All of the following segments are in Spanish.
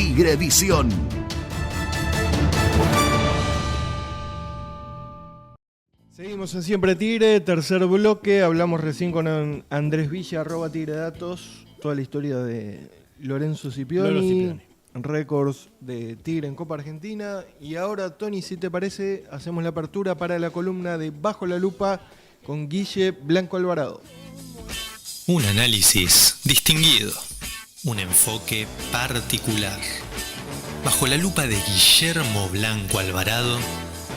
Tigrevisión. Seguimos en Siempre Tigre, tercer bloque. Hablamos recién con Andrés Villa, @tigredatos, toda la historia de Lorenzo Scipioni, récords de Tigre en Copa Argentina. Y ahora, Tony, si te parece, hacemos la apertura para la columna de Bajo la Lupa con Guille Blanco Alvarado. Un análisis distinguido, un enfoque particular. Bajo la lupa de Guillermo Blanco Alvarado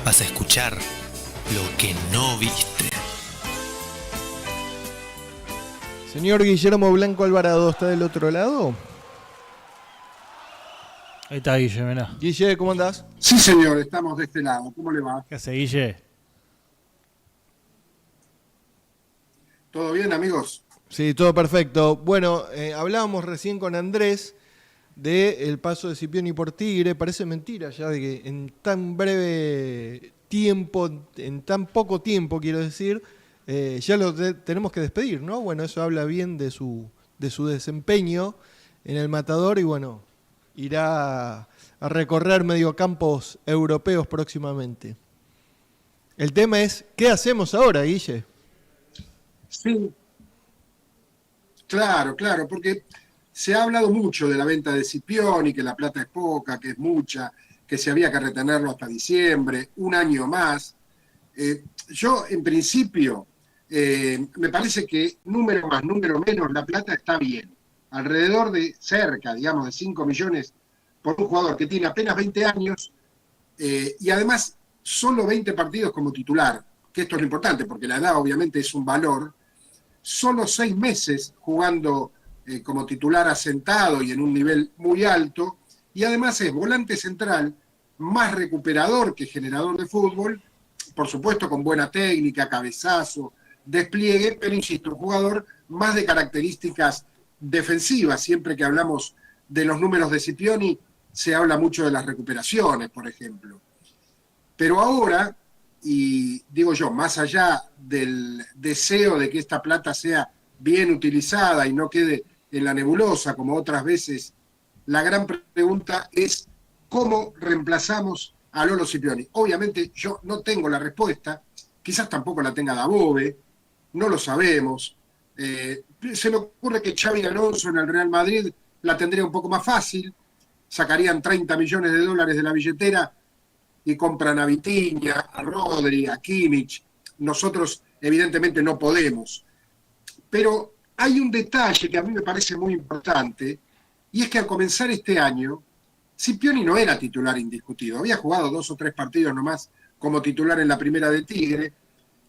vas a escuchar lo que no viste. Señor Guillermo Blanco Alvarado, ¿está del otro lado? Ahí está Guille, mirá. Guille, ¿cómo andás? Sí, señor, estamos de este lado. ¿Cómo le va? ¿Qué hace, Guille? ¿Todo bien, amigos? Sí, todo perfecto. Bueno, hablábamos recién con Andrés del paso de Scipioni por Tigre. Parece mentira ya de que en tan breve tiempo, en tan poco tiempo, quiero decir, ya lo tenemos que despedir, ¿no? Bueno, eso habla bien de su desempeño en el Matador y bueno, irá a recorrer mediocampos europeos próximamente. El tema es, ¿qué hacemos ahora, Guille? Sí, claro, porque se ha hablado mucho de la venta de Scipioni, que la plata es poca, que es mucha, que se había que retenerlo hasta diciembre, un año más. Yo, en principio, me parece que número más, número menos, la plata está bien. Alrededor de cerca, digamos, de 5 millones por un jugador que tiene apenas 20 años y además solo 20 partidos como titular, que esto es lo importante, porque la edad obviamente es un valor, solo 6 meses jugando como titular asentado y en un nivel muy alto, y además es volante central, más recuperador que generador de fútbol, por supuesto con buena técnica, cabezazo, despliegue, pero insisto, un jugador más de características defensivas. Siempre que hablamos de los números de Scipioni, se habla mucho de las recuperaciones, por ejemplo. Pero ahora, y digo yo, más allá del deseo de que esta plata sea bien utilizada y no quede en la nebulosa como otras veces, la gran pregunta es ¿cómo reemplazamos a Lolo Scipioni? Obviamente yo no tengo la respuesta, quizás tampoco la tenga Dabove, no lo sabemos. Se me ocurre que Xabi Alonso en el Real Madrid la tendría un poco más fácil, sacarían 30 millones de dólares de la billetera y compran a Vitinha, a Rodri, a Kimmich. Nosotros evidentemente no podemos. Pero hay un detalle que a mí me parece muy importante, y es que al comenzar este año, Scipioni no era titular indiscutido. Había jugado 2 o 3 partidos nomás como titular en la primera de Tigre,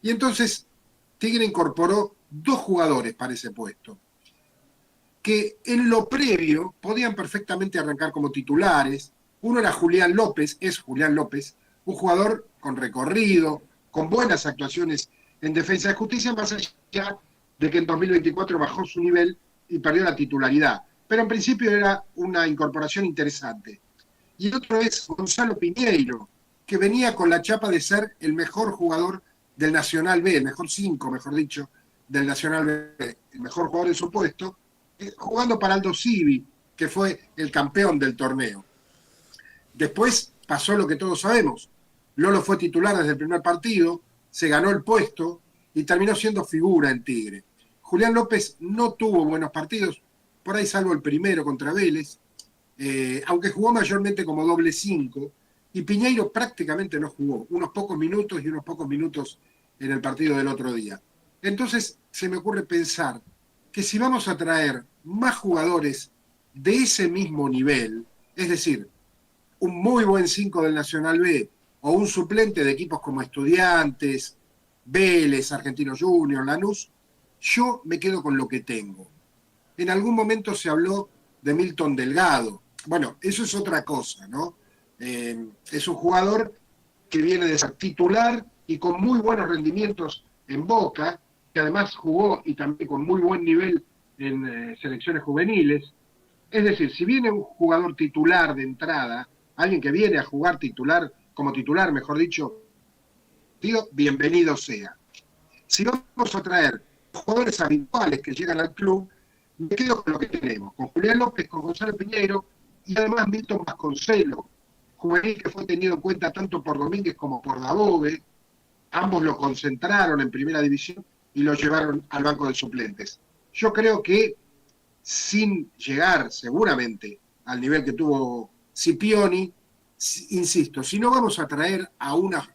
y entonces Tigre incorporó 2 jugadores para ese puesto, que en lo previo podían perfectamente arrancar como titulares. Uno era Julián López, es Julián López, un jugador con recorrido, con buenas actuaciones en Defensa de Justicia, más allá de que en 2024 bajó su nivel y perdió la titularidad. Pero en principio era una incorporación interesante. Y el otro es Gonzalo Piñeiro, que venía con la chapa de ser el mejor jugador del Nacional B, el mejor 5, mejor dicho, del Nacional B, el mejor jugador de su puesto, jugando para Aldo Civi, que fue el campeón del torneo. Después pasó lo que todos sabemos. Lolo fue titular desde el primer partido, se ganó el puesto y terminó siendo figura en Tigre. Julián López no tuvo buenos partidos, por ahí salvo el primero contra Vélez, aunque jugó mayormente como doble 5, y Piñeiro prácticamente no jugó, unos pocos minutos y unos pocos minutos en el partido del otro día. Entonces se me ocurre pensar que si vamos a traer más jugadores de ese mismo nivel, es decir, un muy buen 5 del Nacional B o un suplente de equipos como Estudiantes, Vélez, Argentinos Juniors, Lanús, yo me quedo con lo que tengo. En algún momento se habló de Milton Delgado. Bueno, eso es otra cosa, ¿no? Es un jugador que viene de ser titular y con muy buenos rendimientos en Boca, que además jugó y también con muy buen nivel en selecciones juveniles. Es decir, si viene un jugador titular de entrada, alguien que viene a jugar titular, como titular, mejor dicho, digo, bienvenido sea. Si vamos a traer jugadores habituales que llegan al club, me quedo con lo que tenemos, con Julián López, con Gonzalo Piñeiro, y además Milton Vasconcelos, juvenil que fue tenido en cuenta tanto por Domínguez como por Dabove. Ambos lo concentraron en primera división y lo llevaron al banco de suplentes. Yo creo que sin llegar seguramente al nivel que tuvo Scipioni, insisto, si no vamos a traer a una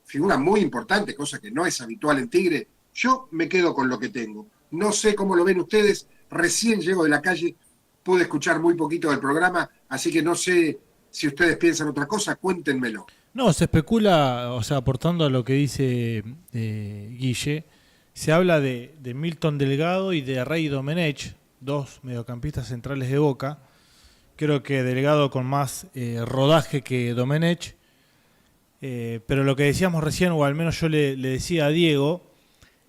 figura muy importante, cosa que no es habitual en Tigre, yo me quedo con lo que tengo. No sé cómo lo ven ustedes, recién llego de la calle, pude escuchar muy poquito del programa, así que no sé si ustedes piensan otra cosa, cuéntenmelo. No, se especula, o sea, aportando a lo que dice Guille, se habla de Milton Delgado y de Rey Domenech, dos mediocampistas centrales de Boca. Creo que Delgado con más rodaje que Domenech, pero lo que decíamos recién, o al menos yo le decía a Diego,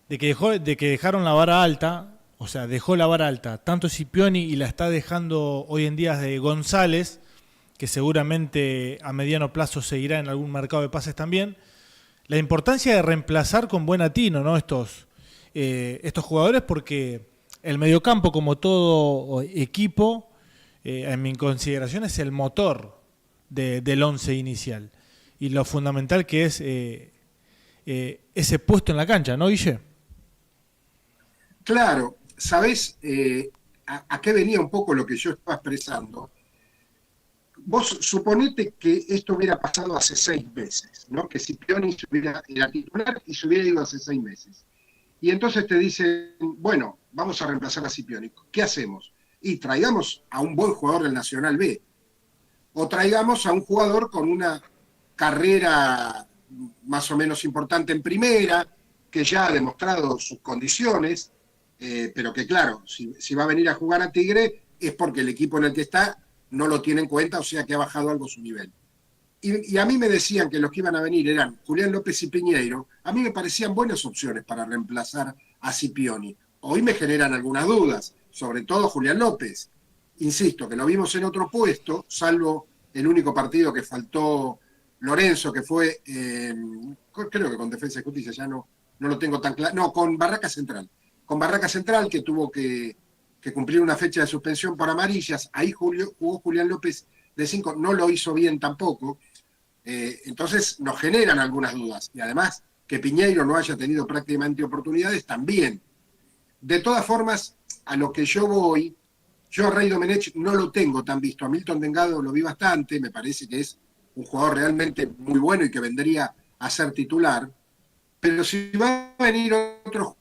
de que dejaron la vara alta, o sea, dejó la vara alta tanto Scipioni y la está dejando hoy en día de González, que seguramente a mediano plazo seguirá en algún mercado de pases también. La importancia de reemplazar con buen atino, ¿no? estos jugadores, porque el mediocampo, como todo equipo, en mi consideración es el motor del once inicial. Y lo fundamental que es ese puesto en la cancha, ¿no, Guille? Claro, ¿sabés a qué venía un poco lo que yo estaba expresando? Vos suponete que esto hubiera pasado hace 6 meses, ¿no? Que Scipioni era titular y se hubiera ido hace 6 meses. Y entonces te dicen, bueno, vamos a reemplazar a Scipioni. ¿Qué hacemos? Y traigamos a un buen jugador del Nacional B. O traigamos a un jugador con una carrera más o menos importante en primera, que ya ha demostrado sus condiciones, pero que claro, si va a venir a jugar a Tigre es porque el equipo en el que está no lo tiene en cuenta, o sea que ha bajado algo su nivel. Y a mí me decían que los que iban a venir eran Julián López y Piñeiro. A mí me parecían buenas opciones para reemplazar a Scipioni. Hoy me generan algunas dudas, sobre todo Julián López. Insisto, que lo vimos en otro puesto, salvo el único partido que faltó Lorenzo, que fue, creo que con Defensa y Justicia, ya no lo tengo tan claro, no, con Barraca Central. Con Barraca Central, que tuvo que cumplir una fecha de suspensión por amarillas, ahí jugó Julián López de 5, no lo hizo bien tampoco, entonces nos generan algunas dudas, y además que Piñeiro no haya tenido prácticamente oportunidades también. De todas formas, a lo que yo voy, yo a Rey Domenech no lo tengo tan visto, a Milton Delgado lo vi bastante, me parece que es un jugador realmente muy bueno y que vendría a ser titular, pero si va a venir otro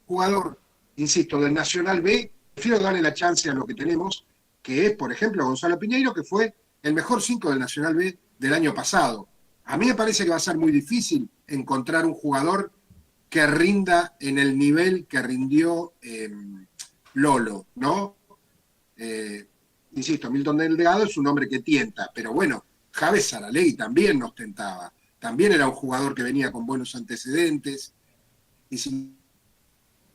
jugador, insisto, del Nacional B, prefiero darle la chance a lo que tenemos, que es, por ejemplo, Gonzalo Piñeiro, que fue el mejor 5 del Nacional B del año pasado. A mí me parece que va a ser muy difícil encontrar un jugador que rinda en el nivel que rindió Lolo, ¿no? Insisto, Milton Delgado es un hombre que tienta, pero bueno, Javes Saralegui también nos tentaba. También era un jugador que venía con buenos antecedentes, y sin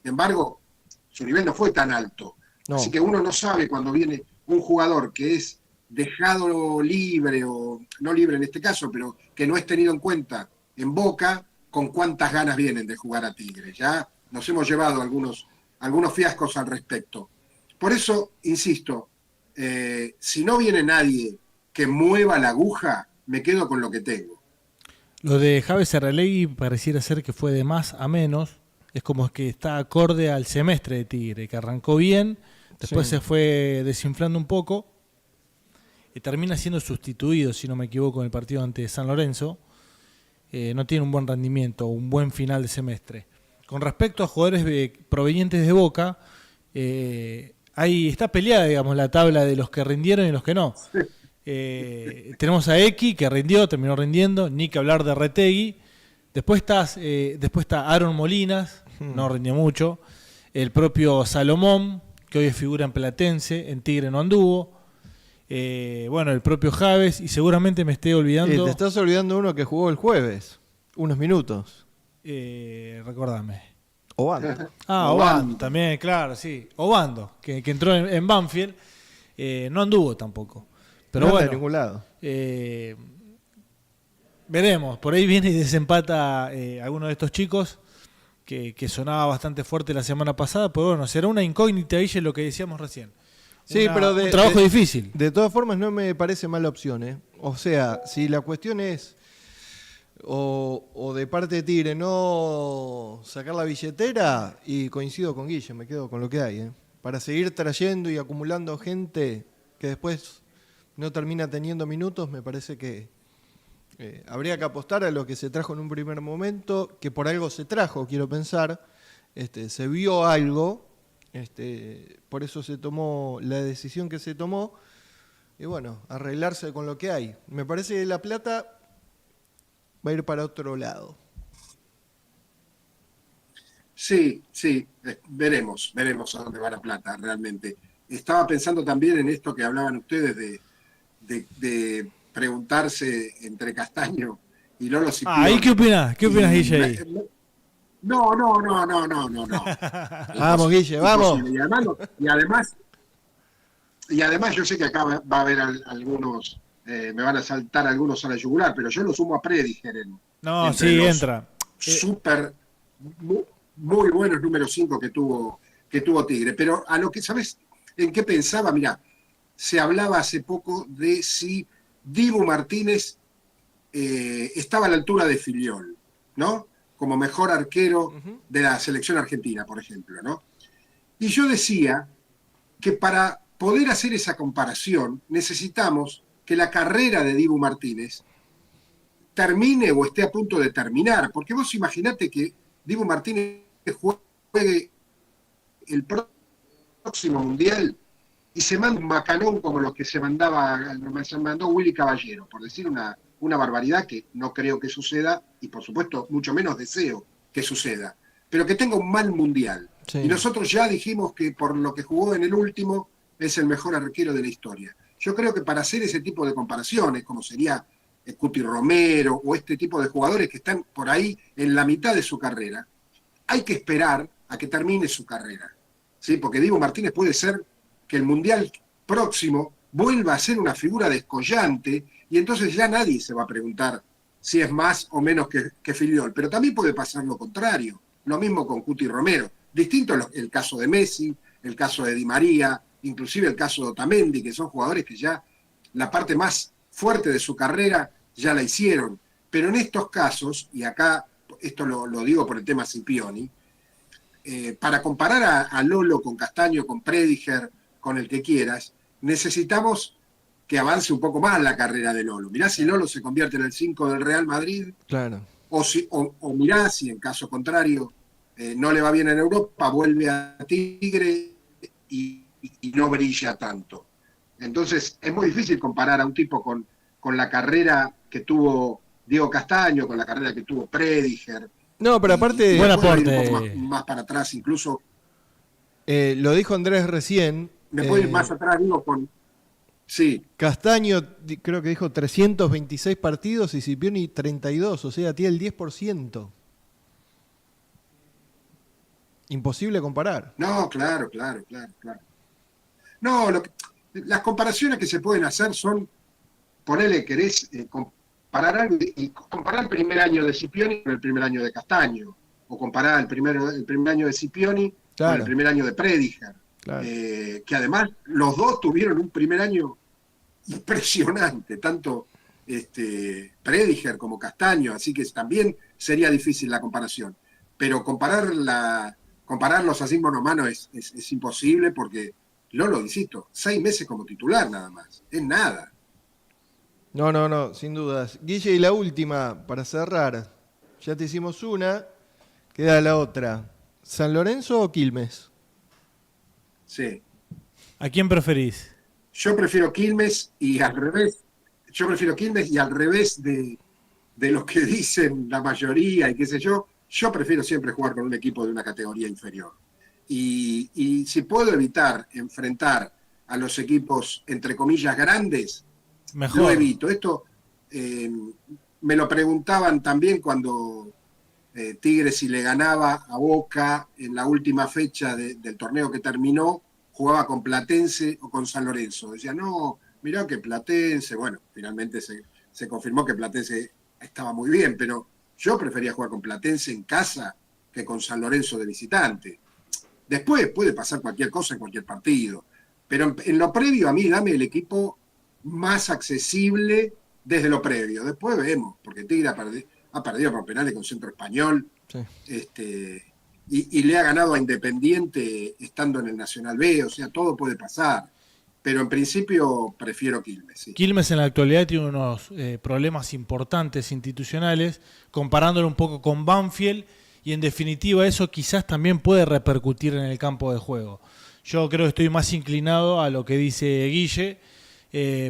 embargo, su nivel no fue tan alto. No. Así que uno no sabe cuando viene un jugador que es dejado libre, o no libre en este caso, pero que no es tenido en cuenta en Boca, con cuántas ganas vienen de jugar a Tigre. Ya nos hemos llevado algunos fiascos al respecto. Por eso, insisto, si no viene nadie que mueva la aguja, me quedo con lo que tengo. Lo de Javes Saralegui pareciera ser que fue de más a menos. Es como que está acorde al semestre de Tigre, que arrancó bien, después se fue desinflando un poco y termina siendo sustituido, si no me equivoco, en el partido ante San Lorenzo. No tiene un buen rendimiento, un buen final de semestre. Con respecto a jugadores provenientes de Boca, ahí está peleada, digamos, la tabla de los que rindieron y los que no. Tenemos a Eki, que terminó rindiendo, ni que hablar de Retegui. Después está Aaron Molinas, no rindió mucho. El propio Salomón, que hoy es figura en Platense, en Tigre no anduvo. Bueno, el propio Javes, y seguramente me esté olvidando. Te estás olvidando uno que jugó el jueves, unos minutos. Recordame. Obando. Obando también, claro, sí. Obando, que entró en Banfield, no anduvo tampoco. Pero no bueno, de ningún lado. Veremos, por ahí viene y desempata alguno de estos chicos que sonaba bastante fuerte la semana pasada, pero bueno, será una incógnita, ahí es lo que decíamos recién. Sí, pero un trabajo difícil. De todas formas no me parece mala opción, ¿eh? O sea, si la cuestión es o de parte de Tigre no sacar la billetera, y coincido con Guille, me quedo con lo que hay, ¿eh? Para seguir trayendo y acumulando gente que después no termina teniendo minutos, me parece que habría que apostar a lo que se trajo en un primer momento, que por algo se trajo, quiero pensar, se vio algo, por eso se tomó la decisión que se tomó, y bueno, arreglarse con lo que hay. Me parece que La Plata va a ir para otro lado. Sí, sí, veremos a dónde va La Plata realmente. Estaba pensando también en esto que hablaban ustedes de preguntarse entre Castaño y Lolo Cipioni. ¿Y qué opinas? ¿Qué opinas, Guille, ahí? No. Vamos, Guille, vamos. Y además yo sé que acá va a haber algunos, me van a saltar algunos a la yugular, pero yo lo sumo a Prediger. No, sí, entra. Súper, muy buenos número 5 que tuvo Tigre. Pero a lo que, ¿sabes en qué pensaba? Mirá, se hablaba hace poco de si Dibu Martínez estaba a la altura de Filiol, ¿no? Como mejor arquero de la selección argentina, por ejemplo, ¿no? Y yo decía que para poder hacer esa comparación necesitamos que la carrera de Dibu Martínez termine o esté a punto de terminar, porque vos imaginate que Dibu Martínez juegue el próximo Mundial y se manda un macanón como los que se mandó Willy Caballero, por decir una barbaridad que no creo que suceda y por supuesto mucho menos deseo que suceda, pero que tenga un mal Mundial. Sí. Y nosotros ya dijimos que por lo que jugó en el último es el mejor arquero de la historia. Yo creo que para hacer ese tipo de comparaciones, como sería Cuti Romero o este tipo de jugadores que están por ahí en la mitad de su carrera, hay que esperar a que termine su carrera, ¿sí? Porque Dibu Martínez puede ser que el Mundial próximo vuelva a ser una figura descollante y entonces ya nadie se va a preguntar si es más o menos que Filiol. Pero también puede pasar lo contrario. Lo mismo con Cuti Romero. Distinto el caso de Messi, el caso de Di María, inclusive el caso de Otamendi, que son jugadores que ya la parte más fuerte de su carrera ya la hicieron. Pero en estos casos, y acá esto lo digo por el tema Cipioni, para comparar a Lolo con Castaño, con Prediger, con el que quieras, necesitamos que avance un poco más la carrera de Lolo. Mirá si Lolo se convierte en el 5 del Real Madrid, claro. o mirá si en caso contrario no le va bien en Europa, vuelve a Tigre y no brilla tanto. Entonces es muy difícil comparar a un tipo con la carrera que tuvo Diego Castaño, con la carrera que tuvo Prediger. No, pero aparte... Buen aporte. Un poco más para atrás incluso. Lo dijo Andrés recién. Me puedo ir más atrás, digo, con... Sí. Castaño creo que dijo 326 partidos y Cipioni 32, o sea, tiene el 10%. Imposible comparar. No, claro. No, las comparaciones que se pueden hacer son, ponele, querés comparar algo y comparar el primer año de Cipioni con el primer año de Castaño, o comparar el primer año de Cipioni con el primer año de Prediger. Claro. Que además los dos tuvieron un primer año impresionante, tanto Prediger como Castaño, así que también sería difícil la comparación. Pero compararlos así mano a mano es imposible porque, Lolo, insisto, 6 meses como titular nada más, es nada. No, sin dudas. Guille, y la última, para cerrar, ya te hicimos una, queda la otra. ¿San Lorenzo o Quilmes? Sí. ¿A quién preferís? Yo prefiero Quilmes y al revés. Yo prefiero Quilmes y al revés de lo que dicen la mayoría y qué sé yo prefiero siempre jugar con un equipo de una categoría inferior. Y si puedo evitar enfrentar a los equipos, entre comillas, grandes, mejor. Lo evito. Esto me lo preguntaban también cuando Tigre, si le ganaba a Boca en la última fecha del torneo que terminó, jugaba con Platense o con San Lorenzo. Decía, no, mirá que Platense, bueno, finalmente se confirmó que Platense estaba muy bien, pero yo prefería jugar con Platense en casa que con San Lorenzo de visitante. Después puede pasar cualquier cosa en cualquier partido, Pero en lo previo, a mí dame el equipo más accesible desde lo previo. Después vemos, porque Tigre ha perdido por penales con Centro Español, Sí. Y le ha ganado a Independiente estando en el Nacional B, o sea, todo puede pasar. Pero en principio prefiero Quilmes. Sí. Quilmes en la actualidad tiene unos problemas importantes institucionales, comparándolo un poco con Banfield, y en definitiva eso quizás también puede repercutir en el campo de juego. Yo creo que estoy más inclinado a lo que dice Guille,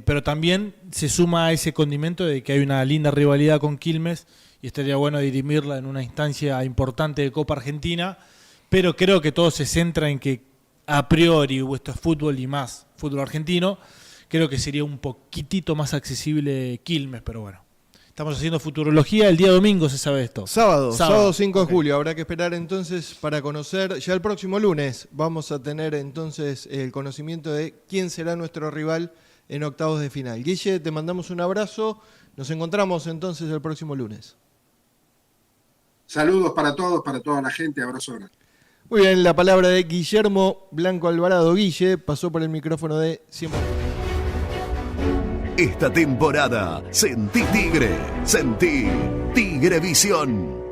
pero también se suma a ese condimento de que hay una linda rivalidad con Quilmes y estaría bueno dirimirla en una instancia importante de Copa Argentina, pero creo que todo se centra en que a priori, esto es fútbol y más fútbol argentino, creo que sería un poquitito más accesible Quilmes, pero bueno. Estamos haciendo futurología, el día domingo se sabe esto. Sábado 5 de Ok. julio. Habrá que esperar entonces para conocer. Ya el próximo lunes vamos a tener entonces el conocimiento de quién será nuestro rival en octavos de final. Guille, te mandamos un abrazo. Nos encontramos entonces el próximo lunes. Saludos para todos, para toda la gente. Abrazo grande. Muy bien, la palabra de Guillermo Blanco Alvarado. Guille pasó por el micrófono de 100%. Esta temporada, sentí Tigre, sentí Tigrevisión.